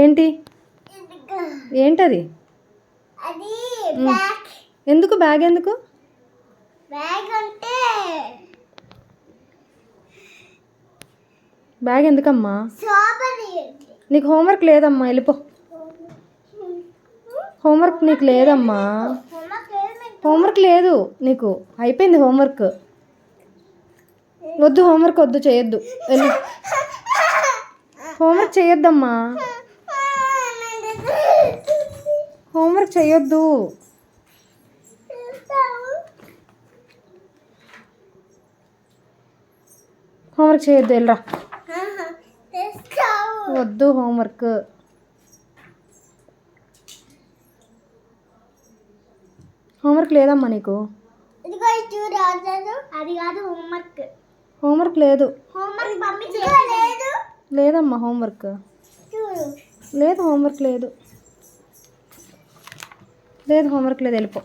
ఏంటి ఏంటది? ఎందుకు బ్యాగ్ ఎందుకు? బ్యాగ్ ఎందుకమ్మా? నీకు హోంవర్క్ లేదమ్మా, వెళ్ళిపో. హోంవర్క్ నీకు లేదమ్మా, హోంవర్క్ లేదు నీకు, అయిపోయింది హోంవర్క్. వద్దు, హోంవర్క్ వద్దు, చేయొద్దు, వెళ్ళు. హోంవర్క్ చేయొద్దమ్మా, హోంవర్క్ చేయొద్దు. హోంవర్క్ చేయొద్దు, వెళ్ళరా. వద్దు హోంవర్క్. హోంవర్క్ లేదమ్మా నీకు. అది కాదు హోంవర్క్. హోంవర్క్ లేదు. లేదమ్మా హోంవర్క్ లేదు, హోంవర్క్ లేదు, లేదు హోంవర్క్ లేదు, వెళ్ళిపో.